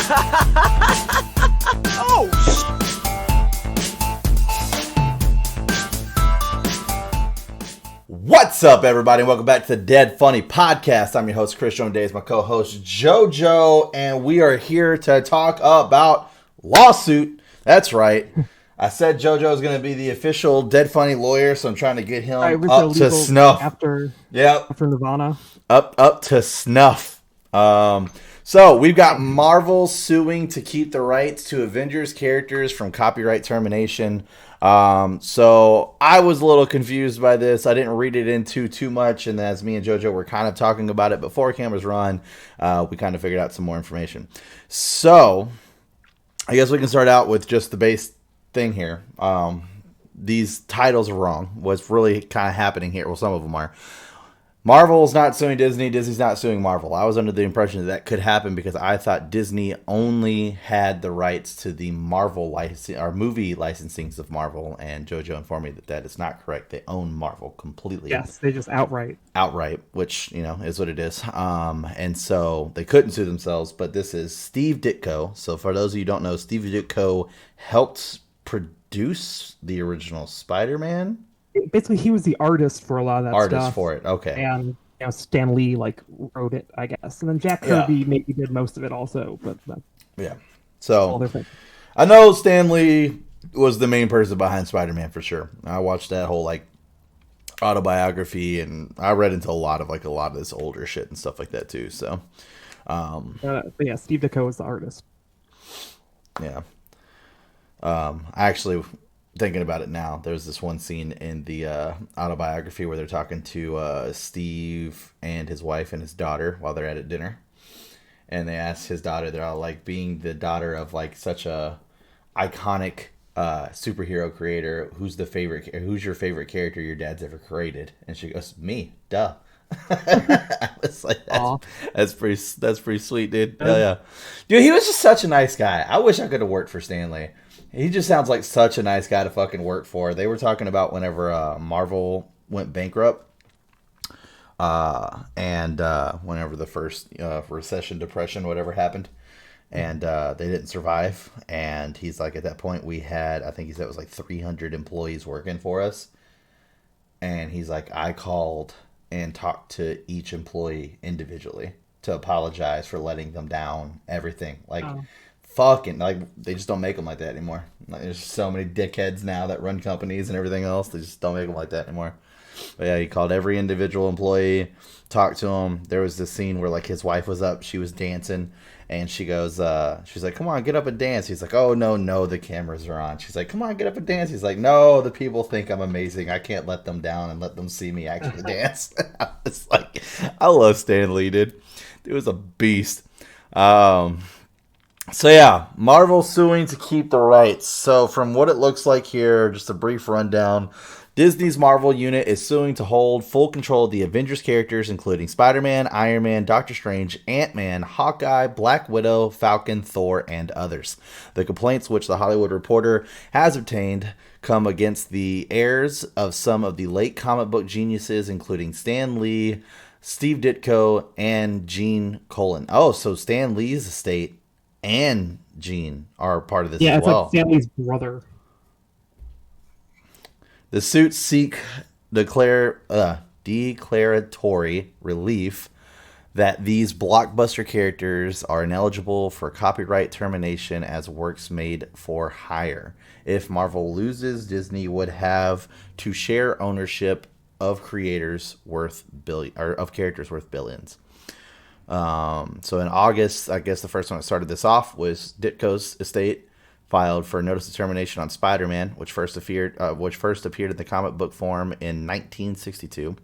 Oh, What's up, everybody? Welcome back to the Dead Funny Podcast. I'm your host, Chris Jones. Today is my co-host, JoJo, and we are here to talk about lawsuit. That's right. I said JoJo is going to be the official Dead Funny lawyer, so I'm trying to get him up to snuff. After Nirvana. Up to snuff. So we've got Marvel suing to keep the rights to Avengers characters from copyright termination. So I was a little confused by this. I didn't read it into too much, and as me and JoJo were kind of talking about it before cameras were on, we kind of figured out some more information. So I guess we can start out with just the base thing here. These titles are wrong. What's really kind of happening here? Well, some of them are. Marvel's not suing Disney. Disney's not suing Marvel. I was under the impression that could happen because I thought Disney only had the rights to the Marvel licensing or movie licensings of Marvel, and JoJo informed me that is not correct. They own Marvel completely. Yes, they just outright, which is what it is. And so they couldn't sue themselves. But this is Steve Ditko. So for those of you who don't know, Steve Ditko helped produce the original Spider-Man. Basically, he was the artist for a lot of that stuff. Artist for it, okay. And Stan Lee wrote it, I guess, and then Jack Kirby maybe did most of it also. But yeah, so I know Stan Lee was the main person behind Spider-Man for sure. I watched that whole autobiography, and I read into a lot of this older shit and stuff like that too. So, but yeah, Steve Ditko was the artist. Yeah, actually. Thinking about it now, there's this one scene in the autobiography where they're talking to Steve and his wife and his daughter while they're at dinner, and they ask his daughter, they're all like, being the daughter of such a iconic superhero creator, who's your favorite character your dad's ever created? And she goes, me, duh. I was like, that's pretty sweet, dude. Yeah. Dude, he was just such a nice guy. I wish I could have worked for Stan Lee. He just sounds like such a nice guy to fucking work for. They were talking about whenever Marvel went bankrupt, and whenever the first recession, depression, whatever happened, and they didn't survive. And he's like, at that point, we had, I think he said it was 300 employees working for us. And he's like, I called and talked to each employee individually to apologize for letting them down, everything. Fucking, they just don't make them like that anymore. There's so many dickheads now that run companies and everything else. They just don't make them like that anymore. But yeah, he called every individual employee, talked to him. There was this scene where his wife was up, she was dancing, and she goes, she's like, come on, get up and dance. He's like, oh, no, the cameras are on. She's like, come on, get up and dance. He's like, no, the people think I'm amazing. I can't let them down and let them see me actually dance. It's like, I love Stan Lee, dude. Dude was a beast. So yeah, Marvel suing to keep the rights. So from what it looks like here, just a brief rundown. Disney's Marvel unit is suing to hold full control of the Avengers characters, including Spider-Man, Iron Man, Doctor Strange, Ant-Man, Hawkeye, Black Widow, Falcon, Thor, and others. The complaints, which The Hollywood Reporter has obtained, come against the heirs of some of the late comic book geniuses, including Stan Lee, Steve Ditko, and Gene Colan. Oh, so Stan Lee's estate and Gene are part of this as well. Yeah, it's Stan Lee's brother. The suits seek declaratory relief that these blockbuster characters are ineligible for copyright termination as works made for hire. If Marvel loses, Disney would have to share ownership of characters worth billions. So in August, I guess the first one that started this off was Ditko's estate filed for notice of termination on Spider-Man, which first appeared in the comic book form in 1962.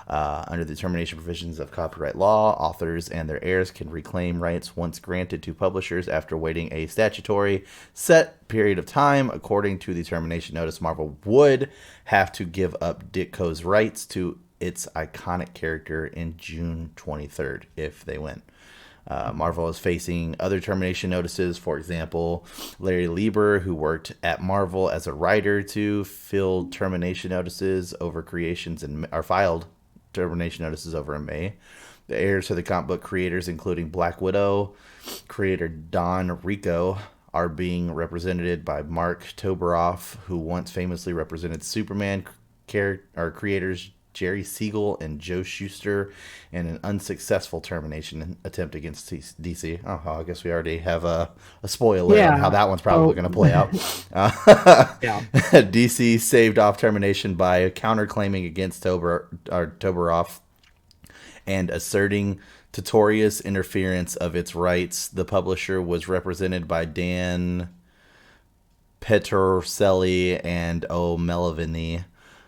Under the termination provisions of copyright law, authors and their heirs can reclaim rights once granted to publishers after waiting a statutory set period of time. According to the termination notice, Marvel would have to give up Ditko's rights to its iconic character in June 23rd if they win. Marvel is facing other termination notices. For example, Larry Lieber, who worked at Marvel as a writer, filed termination notices over in May. The heirs to the comic book creators, including Black Widow creator Don Rico, are being represented by Mark Toberoff, who once famously represented Superman creators Jerry Siegel and Joe Shuster in an unsuccessful termination attempt against DC. Oh, I guess we already have a spoiler on how that one's probably going to play out. Yeah. DC saved off termination by counterclaiming against Toberoff and asserting tutorious interference of its rights. The publisher was represented by Dan Petrocelli and O'Melveny,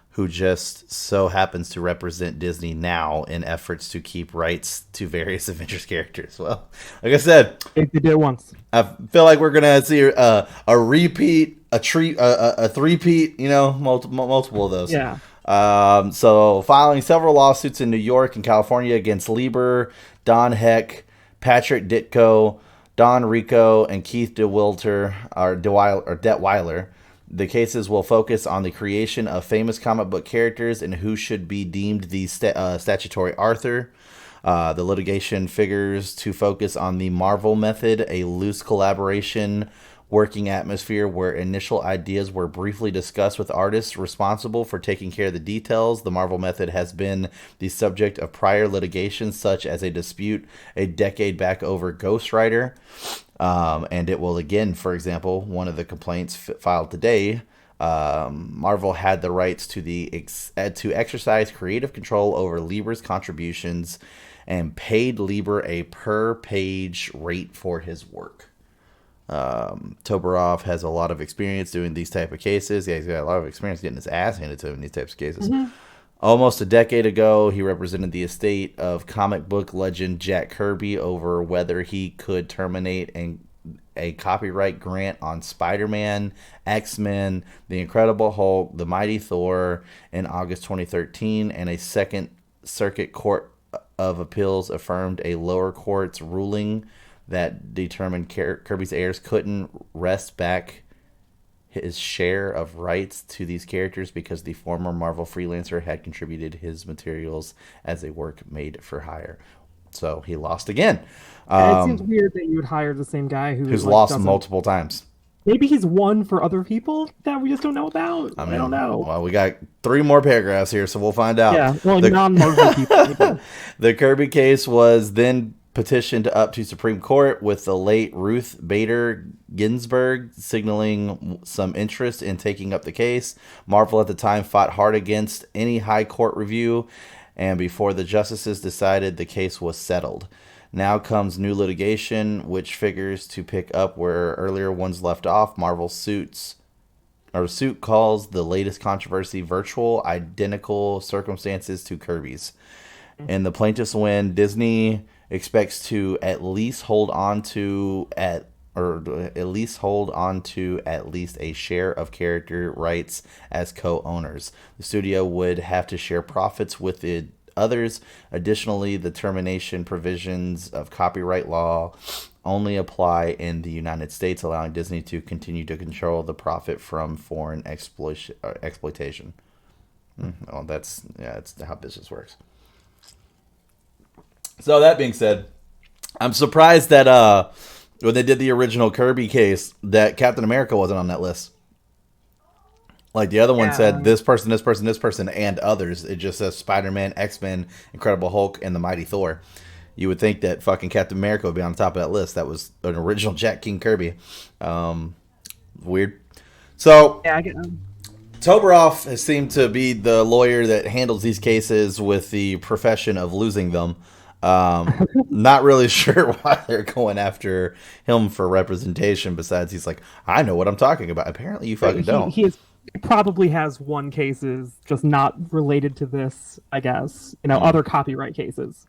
who just so happens to represent Disney now in efforts to keep rights to various Avengers characters. Well, like I said, they did it once. I feel like we're gonna see a repeat, a three-peat, multiple of those. Yeah. So filing several lawsuits in New York and California against Lieber, Don Heck, Patrick Ditko, Don Rico, and Keith Detweiler. The cases will focus on the creation of famous comic book characters and who should be deemed the statutory author. The litigation figures to focus on the Marvel method, a loose collaboration working atmosphere where initial ideas were briefly discussed with artists responsible for taking care of the details. The Marvel method has been the subject of prior litigation, such as a dispute a decade back over Ghost Rider. And it will again, for example, one of the complaints filed today, Marvel had the rights to exercise creative control over Lieber's contributions and paid Lieber a per-page rate for his work. Toberoff has a lot of experience doing these type of cases. Yeah, he's got a lot of experience getting his ass handed to him in these types of cases. Mm-hmm. Almost a decade ago, he represented the estate of comic book legend Jack Kirby over whether he could terminate a copyright grant on Spider-Man, X-Men, The Incredible Hulk, The Mighty Thor in August 2013, and a Second Circuit Court of Appeals affirmed a lower court's ruling that determined Kirby's heirs couldn't wrest back his share of rights to these characters because the former Marvel freelancer had contributed his materials as a work made for hire. So he lost again. It seems weird that you would hire the same guy who's lost multiple times. Maybe he's won for other people that we just don't know about. I don't know. Well, we got 3 more paragraphs here, so we'll find out. Yeah, well, non-Marvel people. The Kirby case was then petitioned up to Supreme Court, with the late Ruth Bader Ginsburg signaling some interest in taking up the case. Marvel at the time fought hard against any high court review, and before the justices decided, the case was settled. Now comes new litigation, which figures to pick up where earlier ones left off. Marvel's suit calls the latest controversy virtual identical circumstances to Kirby's. And the plaintiffs win. Disney expects to at least hold on to at least a share of character rights as co-owners. The studio would have to share profits with the others. Additionally, the termination provisions of copyright law only apply in the United States, allowing Disney to continue to control the profit from foreign exploitation. Well, that's how business works. So that being said, I'm surprised that when they did the original Kirby case, that Captain America wasn't on that list. Like the other one said, this person, and others. It just says Spider-Man, X-Men, Incredible Hulk, and the Mighty Thor. You would think that fucking Captain America would be on top of that list. That was an original Jack King Kirby. Weird. So Toberoff has seemed to be the lawyer that handles these cases with the profession of losing them. Not really sure why they're going after him for representation, besides he's like, I know what I'm talking about. Apparently you fucking don't. He probably has won cases just not related to this, I guess. Other copyright cases.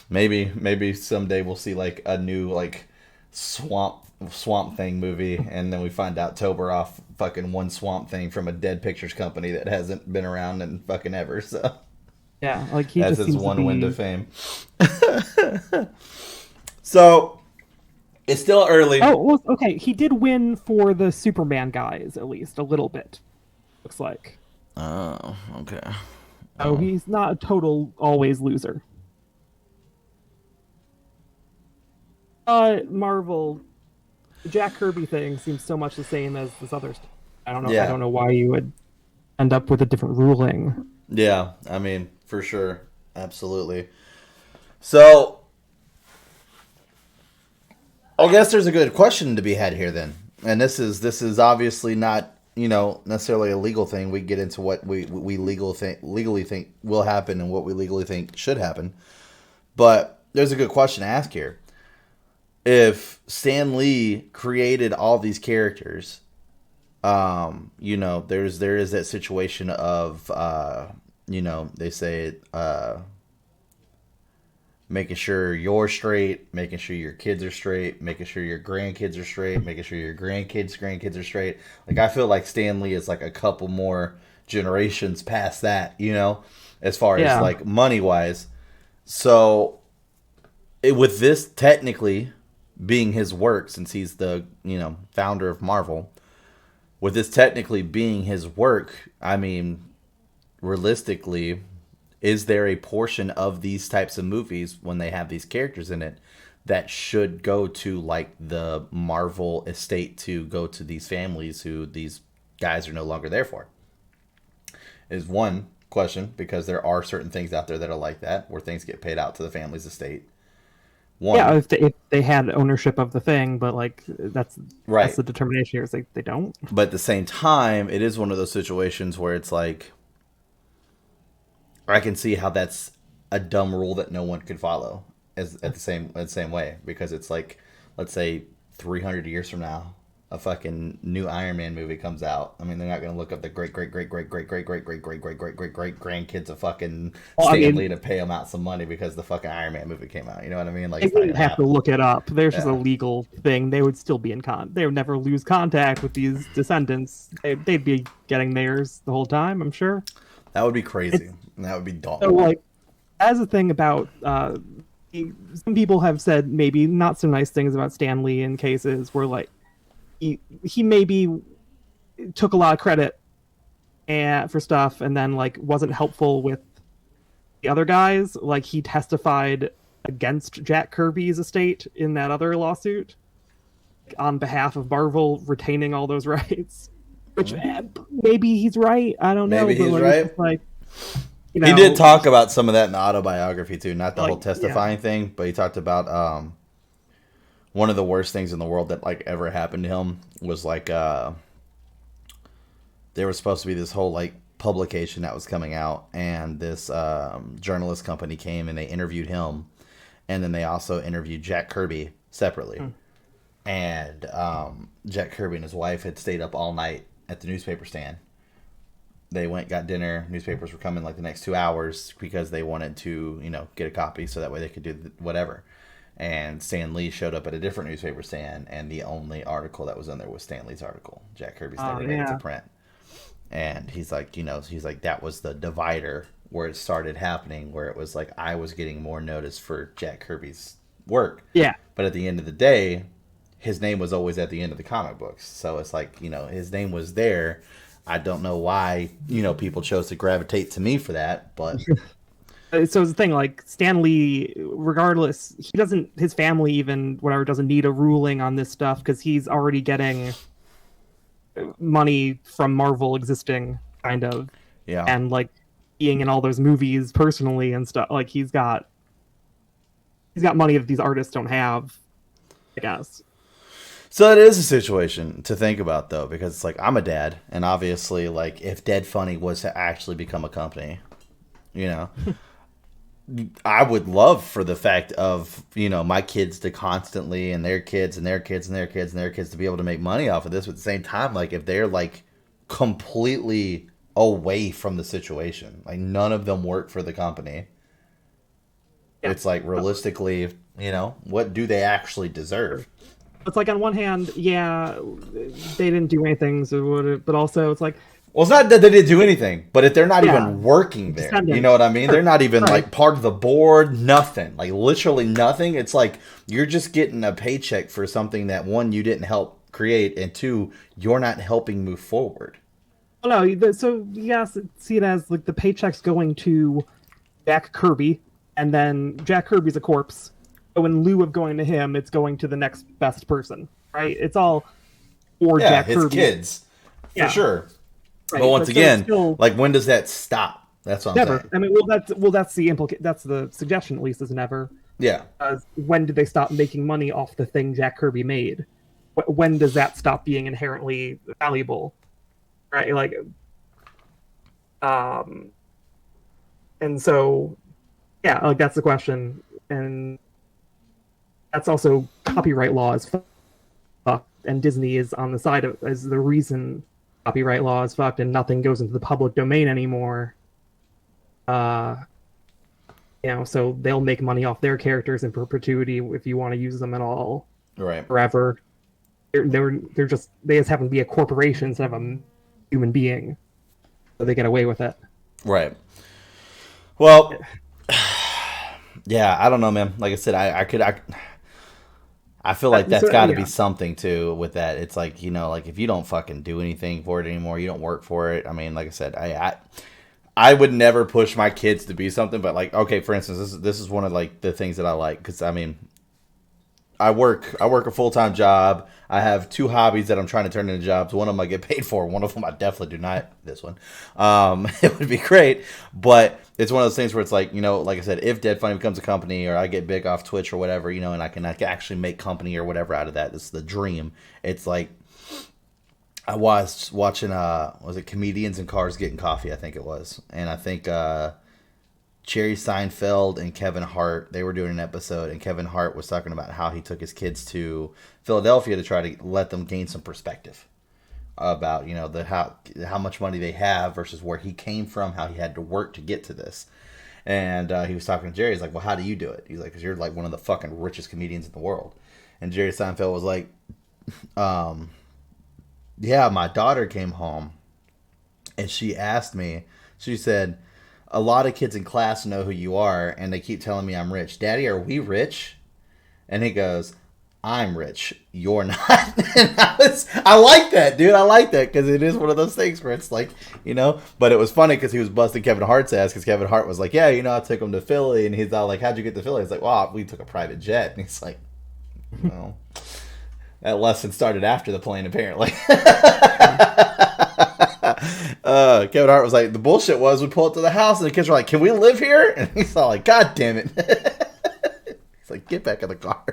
Maybe someday we'll see like a new like Swamp Thing movie, and then we find out Toberoff fucking won Swamp Thing from a dead pictures company that hasn't been around in fucking ever, so yeah, like he that's just his one win to fame. So it's still early. Oh, well, okay. He did win for the Superman guys, at least a little bit. Looks like. Oh, okay. Oh, he's not a total always loser. Marvel, the Jack Kirby thing seems so much the same as this other stuff. I don't know. I Yeah. don't know why you would end up with a different ruling. Yeah, I mean, for sure. Absolutely. So, I guess there's a good question to be had here then. And this is obviously not, necessarily a legal thing. We get into what we legally think will happen and what we legally think should happen. But there's a good question to ask here. If Stan Lee created all these characters, there is that situation of they say making sure you're straight, making sure your kids are straight, making sure your grandkids are straight, making sure your grandkids are straight. Like I feel like Stan Lee is like a couple more generations past that, as far as Yeah. like money wise. So with this technically being his work, since he's the founder of Marvel, with this technically being his work, I mean, realistically, is there a portion of these types of movies when they have these characters in it that should go to like the Marvel estate to go to these families who these guys are no longer there for? Is one question, because there are certain things out there that are like that where things get paid out to the family's estate. Yeah, One, if they had ownership of the thing, but like that's right. the determination here. It's like they don't. But at the same time, it is one of those situations where it's like I can see how that's a dumb rule that no one could follow as at the same way, because it's like, let's say 300 years from now a fucking new Iron Man movie comes out. I mean, they're not going to look up the great great great great great great great great great great great great great grandkids of fucking Well, I Stan mean, Lee to pay them out some money because the fucking Iron Man movie came out. You know what I mean? Like they it's not going wouldn't to have to happen. look it up. There's just a Yeah, legal thing. They would still be in They would never lose contact with these descendants. They'd be getting theirs the whole time, I'm sure. that would be crazy. It's That would be so dumb. like as a thing about some people have said maybe not so nice things about Stanley in cases where like he maybe took a lot of credit for stuff and then like wasn't helpful with the other guys. Like he testified against Jack Kirby's estate in that other lawsuit on behalf of Marvel retaining all those rights. Which maybe he's right. I don't know, Maybe but he's like it's right. just like He did talk about some of that in the autobiography too, not the whole like yeah. testifying thing, but he talked about one of the worst things in the world that like ever happened to him was like there was supposed to be this whole like publication that was coming out, and this journalist company came and they interviewed him, and then they also interviewed Jack Kirby separately. Hmm. And Jack Kirby and his wife had stayed up all night at the newspaper stand. They went, got dinner. Newspapers were coming like the next 2 hours because they wanted to, get a copy so that way they could do whatever. And Stan Lee showed up at a different newspaper stand, and the only article that was in there was Stan Lee's article. Jack Kirby's Oh never made it to yeah. print. And he's like, that was the divider where it started happening, where it was like I was getting more notice for Jack Kirby's work. Yeah. But at the end of the day, his name was always at the end of the comic books. So it's like, his name was there. I don't know why, people chose to gravitate to me for that, but So it's the thing, like Stan Lee, regardless, he doesn't, his family even, whatever, doesn't need a ruling on this stuff because he's already getting money from Marvel existing, kind of, yeah. and like being in all those movies personally and stuff. Like he's got money that these artists don't have, I guess. So it is a situation to think about though, because it's like I'm a dad, and obviously, like if Dead Funny was to actually become a company, you know, I would love for the fact of my kids to constantly and their kids and their kids and their kids and their kids to be able to make money off of this. But at the same time, like if they're like completely away from the situation, like none of them work for the company, Yeah. it's like realistically, what do they actually deserve? It's like on one hand, yeah, they didn't do anything, but also it's like, Well, it's not that they didn't do anything, but if they're not yeah, even working there, you know descendants. what I mean? They're Sure. not even Right. like part of the board, nothing. Like literally nothing. It's like you're just getting a paycheck for something that one, you didn't help create, and two, you're not helping move forward. Oh, no, so you guys see it as like the paychecks going to Jack Kirby, and then Jack Kirby's a corpse. So in lieu of going to him, it's going to the next best person, right? It's all or Yeah, Jack his Kirby. kids, for Yeah, sure. right. But once But so it's again, still like, when does that stop? That's what I'm never. saying. I mean, that's the suggestion, at least, is never. Yeah. When did they stop making money off the thing Jack Kirby made? When does that stop being inherently valuable? Right? Like, um, and so yeah, like that's the question, and that's also copyright law is fucked, and Disney is on the side of as the reason copyright law is fucked, and nothing goes into the public domain anymore. Uh, so they'll make money off their characters in perpetuity if you want to use them at all Right. forever. They just happen to be a corporation instead of a human being, so they get away with it. Right. Well, yeah, I don't know, man. Like I said, I feel like that's So, got to be yeah. something too with that. It's like, like, if you don't fucking do anything for it anymore, you don't work for it. I mean, like I said, I would never push my kids to be something, but like, okay, for instance, this is one of like the things that I like, because I mean, I work a full time job. I have two hobbies that I'm trying to turn into jobs. One of them I get paid for. One of them I definitely do not. This one, it would be great, but it's one of those things where it's like, like I said, if Dead Funny becomes a company, or I get big off Twitch or whatever, and I can actually make company or whatever out of that. This is the dream. It's like, I was watching was it Comedians in Cars Getting Coffee? I think it was, and I think Jerry Seinfeld and Kevin Hart, they were doing an episode, and Kevin Hart was talking about how he took his kids to Philadelphia to try to let them gain some perspective about, the how much money they have versus where he came from, how he had to work to get to this. And he was talking to Jerry. He's like, "Well, how do you do it?" He's like, "Because you're like one of the fucking richest comedians in the world." And Jerry Seinfeld was like, "Yeah, my daughter came home, and she asked me. She said, a lot of kids in class know who you are, and they keep telling me I'm rich. Daddy, are we rich?" And he goes, "I'm rich. You're not." And I like that, dude. I like that, because it is one of those things where it's like, But it was funny because he was busting Kevin Hart's ass, because Kevin Hart was like, "Yeah, I took him to Philly," and he's all like, "How'd you get to Philly?" He's like, "Well, we took a private jet." And he's like, "Well, that lesson started after the plane, apparently." Kevin Hart was like, "The bullshit was we pull up to the house and the kids were like, 'Can we live here?' And he's all like, 'God damn it.'" He's like, "Get back in the car."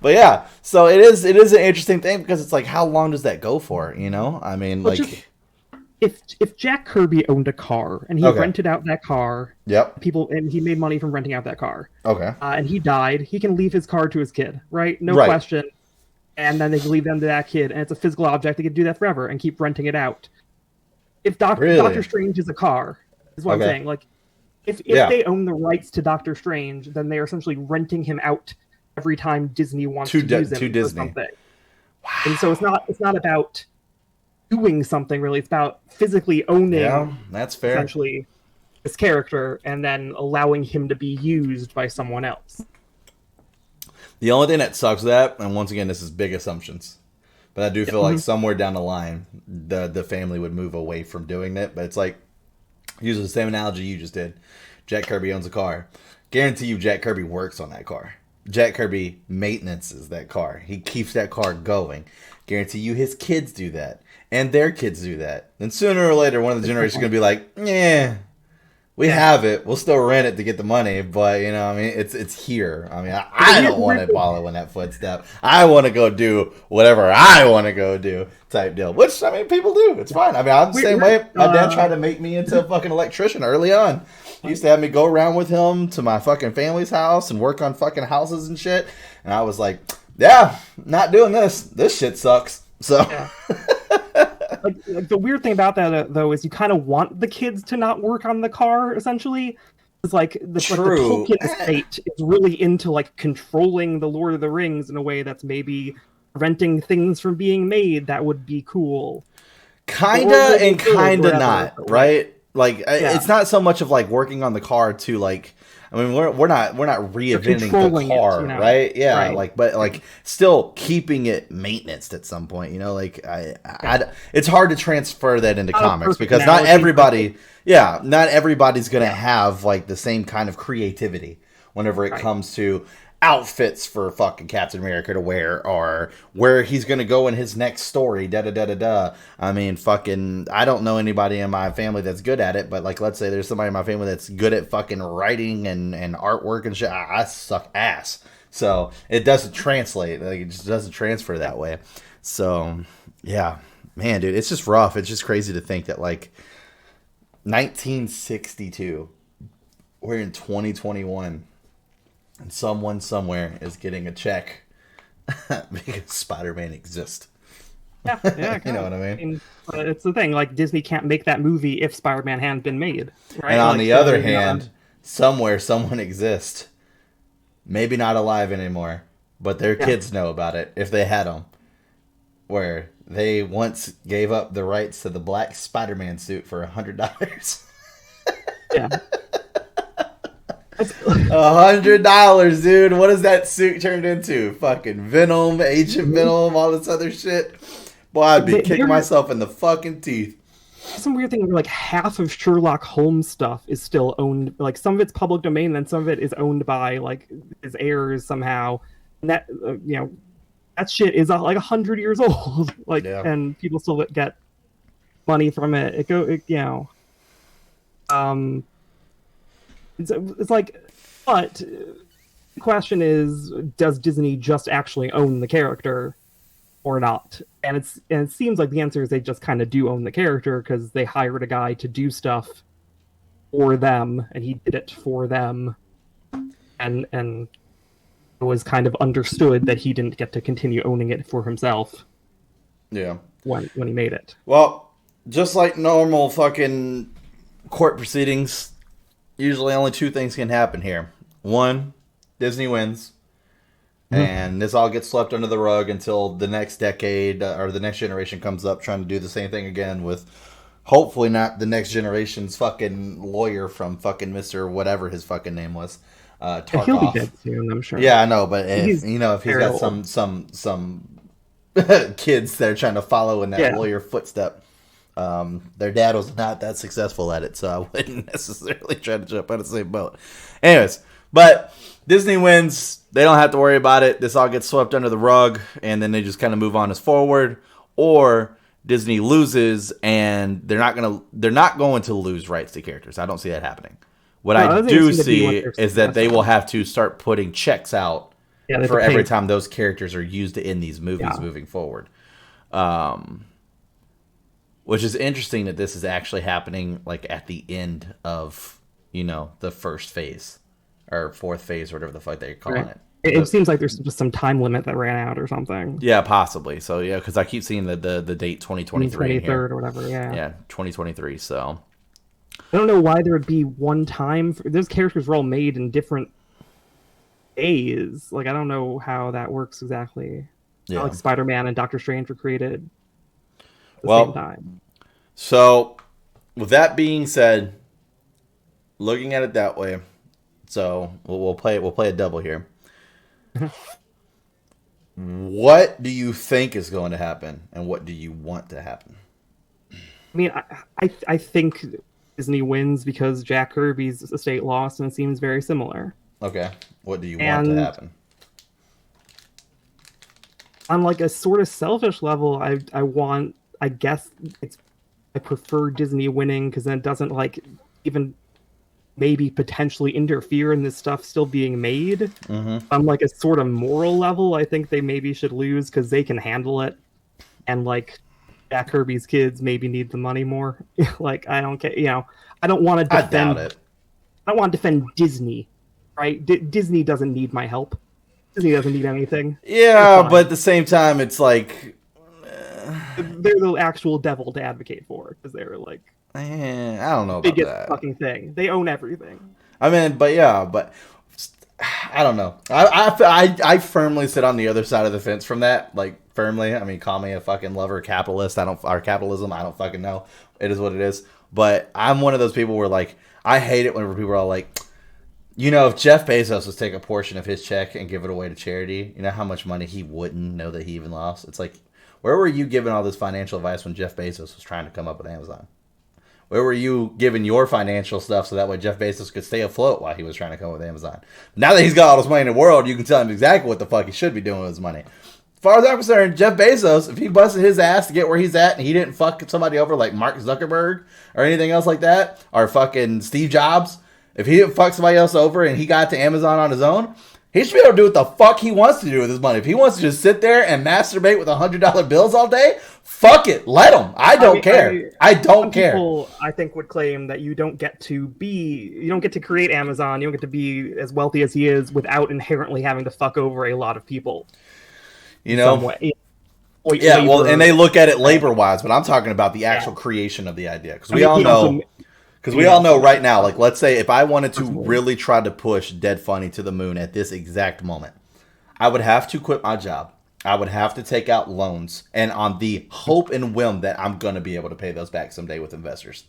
But yeah, so it is an interesting thing, because it's like, how long does that go for? I mean, Well, like, just if Jack Kirby owned a car and he okay, rented out that car, yep, and he made money from renting out that car, okay, and he died, he can leave his car to his kid, right? No right, question. And then they can leave them to that kid, and it's a physical object. They can do that forever and keep renting it out. If Doctor really, Strange is a car, is what I'm okay, saying. Like, if yeah, they own the rights to Doctor Strange, then they are essentially renting him out every time Disney wants to use to him for Disney. something. And so it's not about doing something really. It's about physically Yeah, owning that's fair. essentially this character and then allowing him to be used by someone else. The only thing that sucks with that, and once again, this is big assumptions, but I do feel like somewhere down the line, the family would move away from doing it. But it's like, using the same analogy you just did. Jack Kirby owns a car. Guarantee you Jack Kirby works on that car. Jack Kirby maintenances that car. He keeps that car going. Guarantee you his kids do that. And their kids do that. And sooner or later, one of the generations is going to be like, "Yeah, we have it. We'll still rent it to get the money, but I mean, it's here. I mean, I don't want to follow in that footstep. I want to go do whatever I want to go do, type deal." Which, I mean, people do. It's fine. I mean, I'm the same way. My dad tried to make me into a fucking electrician early on. He used to have me go around with him to my fucking family's house and work on fucking houses and shit. And I was like, "Yeah, not doing this. This shit sucks." So. Yeah. Like the weird thing about that though is you kind of want the kids to not work on the car. Essentially, it's like the True. Tolkien estate is really into like controlling the Lord of the Rings in a way that's maybe preventing things from being made that would be cool. Kinda and kinda Whatever, not, right? Like, yeah, it's not so much of like working on the car to like. I mean, we're not reinventing the car, right? Yeah, right. like, but like still keeping it maintenance at some point. Like it's hard to transfer that into comics, because not everybody, not everybody's gonna have like the same kind of creativity whenever it Right. comes to outfits for fucking Captain America to wear, or where he's gonna go in his next story. Da da da da da. I mean, fucking, I don't know anybody in my family that's good at it, but like, let's say there's somebody in my family that's good at fucking writing and artwork and shit. I suck ass, so it doesn't translate. Like, it just doesn't transfer that way. So yeah, man, dude, it's just rough. It's just crazy to think that like 1962, we're in 2021, and someone somewhere is getting a check because Spider-Man exists. Yeah, yeah, You know God. what I mean? It's the thing. Like Disney can't make that movie if Spider-Man hadn't been made, And right? on Like the so, other hand, somewhere someone exists, maybe not alive anymore, but their yeah, kids know about it if they had them, where they once gave up the rights to the black Spider-Man suit for $100. yeah. That's, $100, dude. What has that suit turned into? Fucking Venom, Agent Venom, all this other shit. Boy, I'd be kicking there, myself in the fucking teeth. some weird thing where like half of Sherlock Holmes stuff is still owned. Like some of it's public domain, then some of it is owned by like his heirs somehow. And that that shit is like 100 years old. Like, Yeah. and people still get money from it. Um, it's like, but the question is, does Disney just actually own the character or not? And it seems like the answer is they just kind of do own the character because they hired a guy to do stuff for them, and he did it for them, and it was kind of understood that he didn't get to continue owning it for himself Yeah. when he made it. Well, just like normal fucking court proceedings, usually only two things can happen here. One, Disney wins, and this all gets swept under the rug until the next decade or the next generation comes up trying to do the same thing again with hopefully not the next generation's fucking lawyer from fucking Mr. whatever his fucking name was. Yeah, he'll be Tarkov. dead soon, I'm sure. Yeah, I know, but if He's if he's very got old. some kids that are trying to follow in that Yeah. lawyer footstep, their dad was not that successful at it, so I wouldn't necessarily try to jump on the same boat. Anyways, but Disney wins. They don't have to worry about it. This all gets swept under the rug, and then they just kind of move on as forward. Or Disney loses, and they're not going to lose rights to characters. I don't see that happening. What No, I I think do it's gonna be what see they're is that they successful. will have to start putting checks out Yeah, they have for to every pay. time those characters are used in these movies Yeah. moving forward. Which is interesting that this is actually happening like at the end of the first phase or fourth phase or whatever the fuck they're calling Right. it. It seems like there's just some time limit that ran out or something. Yeah, possibly. So yeah, because I keep seeing the date 2023 in here. 23rd or whatever. Yeah. Yeah, 2023. So I don't know why there would be one time. Those characters were all made in different days. Like I don't know how that works exactly. Not yeah. like Spider-Man and Doctor Strange were created at the same Well, time. so with that being said, looking at it that way, so we'll play a double here. What do you think is going to happen, and what do you want to happen? I mean, I think Disney wins because Jack Kirby's estate lost, and it seems very similar. Okay, what do you want to And happen? on like a sort of selfish level, I want, I guess it's, I prefer Disney winning because then it doesn't like even maybe potentially interfere in this stuff still being made. Mm-hmm. On like a sort of moral level, I think they maybe should lose because they can handle it, and like Jack Kirby's kids maybe need the money more. Like I don't care, I don't want to I defend. doubt it. I don't want to defend Disney, right? Disney doesn't need my help. Disney doesn't need anything. Yeah, but at the same time, it's like, They're the actual devil to advocate for because they're like I don't know about biggest that. fucking thing. They own everything. I mean, but yeah, but I don't know. I firmly sit on the other side of the fence from that. Like firmly. I mean, call me a fucking lover capitalist. Or capitalism. I don't fucking know. It is what it is. But I'm one of those people where like I hate it whenever people are like, if Jeff Bezos was to take a portion of his check and give it away to charity, you know how much money he wouldn't know that he even lost. It's like, where were you giving all this financial advice when Jeff Bezos was trying to come up with Amazon? Where were you giving your financial stuff so that way Jeff Bezos could stay afloat while he was trying to come up with Amazon? Now that he's got all this money in the world, you can tell him exactly what the fuck he should be doing with his money. As far as I'm concerned, Jeff Bezos, if he busted his ass to get where he's at and he didn't fuck somebody over like Mark Zuckerberg or anything else like that, or fucking Steve Jobs, if he didn't fuck somebody else over and he got to Amazon on his own, he should be able to do what the fuck he wants to do with his money. If he wants to just sit there and masturbate with $100 bills all day, fuck it. Let him. I don't care. I don't care. People, I think, would claim that you don't get to create Amazon, you don't get to be as wealthy as he is without inherently having to fuck over a lot of people. You know? Yeah, well, and they look at it labor-wise, but I'm talking about the actual creation of the idea. Because we all know right now, like, let's say if I wanted to really try to push Dead Funny to the moon at this exact moment, I would have to quit my job. I would have to take out loans, and on the hope and whim that I'm going to be able to pay those back someday with investors.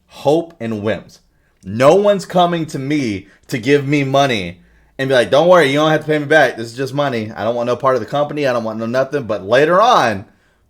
Hope and whims. No one's coming to me to give me money and be like, don't worry, you don't have to pay me back. This is just money. I don't want no part of the company. I don't want no nothing. But later on,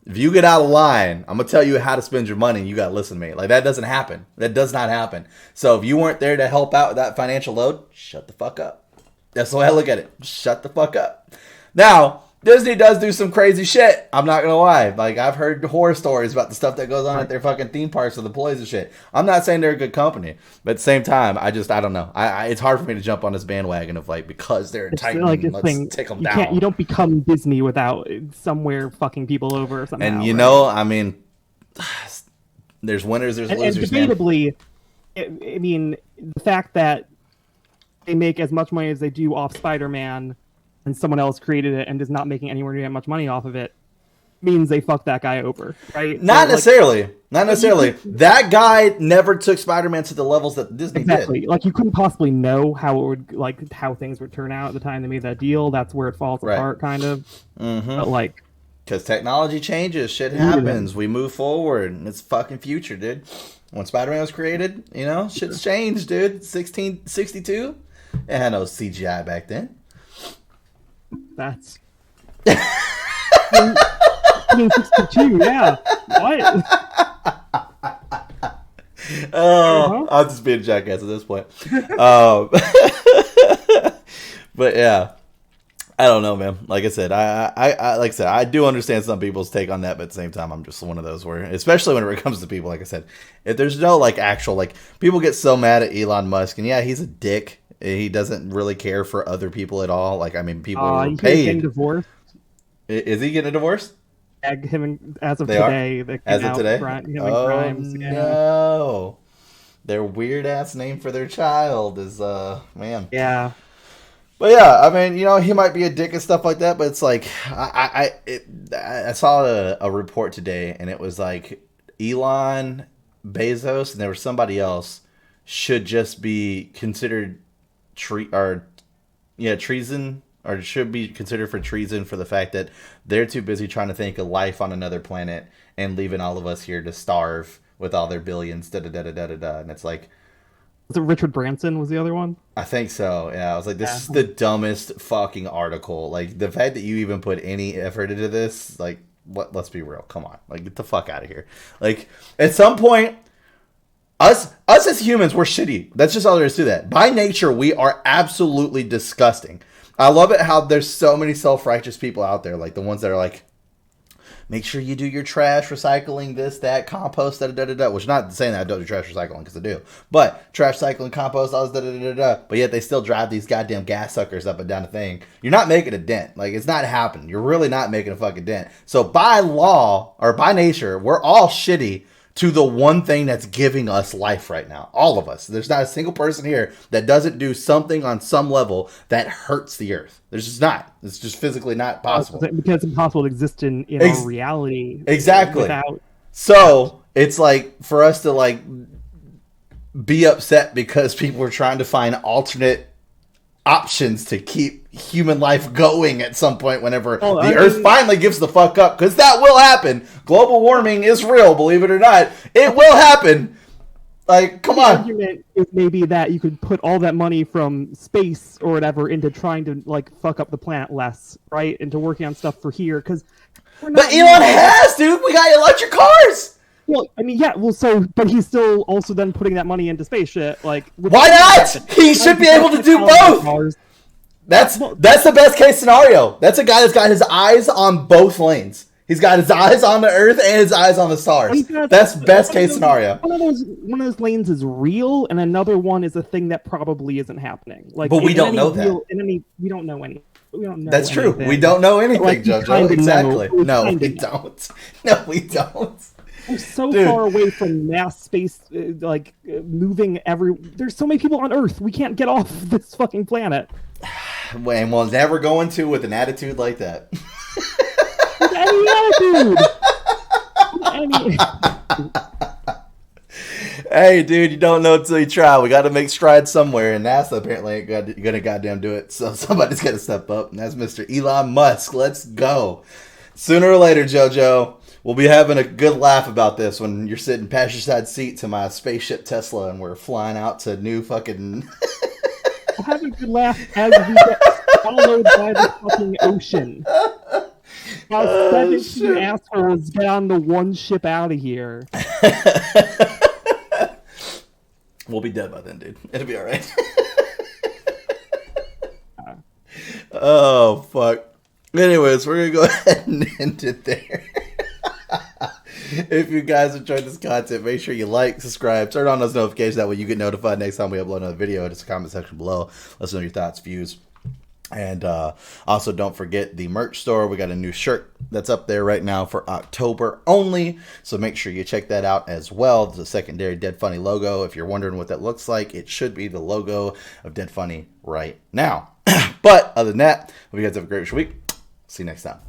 if you get out of line, I'm going to tell you how to spend your money, and you got to listen to me. Like, that doesn't happen. That does not happen. So if you weren't there to help out with that financial load, shut the fuck up. That's the way I look at it. Shut the fuck up. Now, Disney does do some crazy shit. I'm not gonna lie. Like, I've heard horror stories about the stuff that goes on at their fucking theme parks with employees and shit. I'm not saying they're a good company, but at the same time, I don't know. It's hard for me to jump on this bandwagon of like, because they're tightening, let's take them down. You don't become Disney without somewhere fucking people over somehow. And you know, I mean, there's winners, there's losers. And debatably, I mean, the fact that they make as much money as they do off Spider-Man, and someone else created it and is not making anywhere near that much money off of it, means they fucked that guy over, right? Not necessarily. That guy never took Spider-Man to the levels that Disney did. Like, you couldn't possibly know how things would turn out at the time they made that deal. That's where it falls apart, kind of. Mm-hmm. But like, because technology changes, shit happens. We move forward, and it's fucking future, dude. When Spider-Man was created, you know, shit's changed, dude. 1662, it had no CGI back then. That's 1962, yeah. What? Oh, I'm just being a jackass at this point. But yeah, I don't know, man. Like I said, I do understand some people's take on that, but at the same time, I'm just one of those where, especially when it comes to people, like I said, if there's no like actual, like, people get so mad at Elon Musk, and yeah, he's a dick. He doesn't really care for other people at all. Like, I mean, people are paid. He's getting divorced. Is he getting a divorce? Him as of today. As of today? Grimes, no. Their weird ass name for their child is man. Yeah. But yeah, I mean, you know, he might be a dick and stuff like that, but it's like I saw a report today, and it was like Elon, Bezos, and there was somebody else should just be considered treason, or should be considered for treason for the fact that they're too busy trying to think of life on another planet and leaving all of us here to starve with all their billions. Da da da da da da. And it's like, was it Richard Branson was the other one? I think so. Yeah, I was like, this is the dumbest fucking article. Like, the fact that you even put any effort into this, like, what? Let's be real. Come on, like, get the fuck out of here. Like, at some point, Us as humans, we're shitty. That's just all there is to that. By nature, we are absolutely disgusting. I love it how there's so many self-righteous people out there, like the ones that are like, make sure you do your trash recycling, this, that, compost, da-da-da-da-da. Which, not saying that I don't do trash recycling, because I do. But trash cycling, compost, all this, da-da-da-da-da. But yet they still drive these goddamn gas suckers up and down the thing. You're not making a dent. Like, it's not happening. You're really not making a fucking dent. So by law, or by nature, we're all shitty to the one thing that's giving us life right now. All of us. There's not a single person here that doesn't do something on some level that hurts the earth. There's just not. It's just physically not possible. Because it's impossible to exist in our reality. Exactly. So it's like, for us to like be upset because people are trying to find alternate options to keep human life going at some point whenever the Earth finally gives the fuck up, because that will happen. Global warming is real, believe it or not. It will happen. Like, come on. The argument is maybe that you could put all that money from space or whatever into trying to like fuck up the planet less, right? Into working on stuff for here, because but Elon has, dude. We got electric cars. Well, I mean, yeah. Well, but he's still also then putting that money into space shit. Like, Why not? He should be able to do both. That's the best case scenario. That's a guy that's got his eyes on both lanes. He's got his eyes on the Earth and his eyes on the stars. That's best case scenario. One of those lanes is real, and another one is a thing that probably isn't happening. Like, but we don't know that. We don't know any. We don't know. That's true. Anything. We don't know anything, like, JoJo. Exactly. No, we don't. No, we don't. We're so far away from mass space, moving There's so many people on Earth. We can't get off this fucking planet. And we'll never go into with an attitude like that. With any attitude. Hey, dude, you don't know until you try. We got to make strides somewhere, and NASA apparently ain't gonna goddamn do it. So somebody's got to step up, and that's Mr. Elon Musk. Let's go. Sooner or later, JoJo, we'll be having a good laugh about this when you're sitting passenger side seat to my spaceship Tesla, and we're flying out to new fucking. We'll have a good laugh as we get swallowed by the fucking ocean. While 17 assholes get on the one ship out of here. We'll be dead by then, dude. It'll be alright. Oh, fuck. Anyways, we're going to go ahead and end it there. If you guys enjoyed this content, make sure you like, subscribe, turn on those notifications. That way you get notified next time we upload another video. Just a comment section below. Let us know your thoughts, views. And also don't forget the merch store. We got a new shirt that's up there right now for October only. So make sure you check that out as well. There's a secondary Dead Funny logo. If you're wondering what that looks like, it should be the logo of Dead Funny right now. But other than that, hope you guys have a great week. See you next time.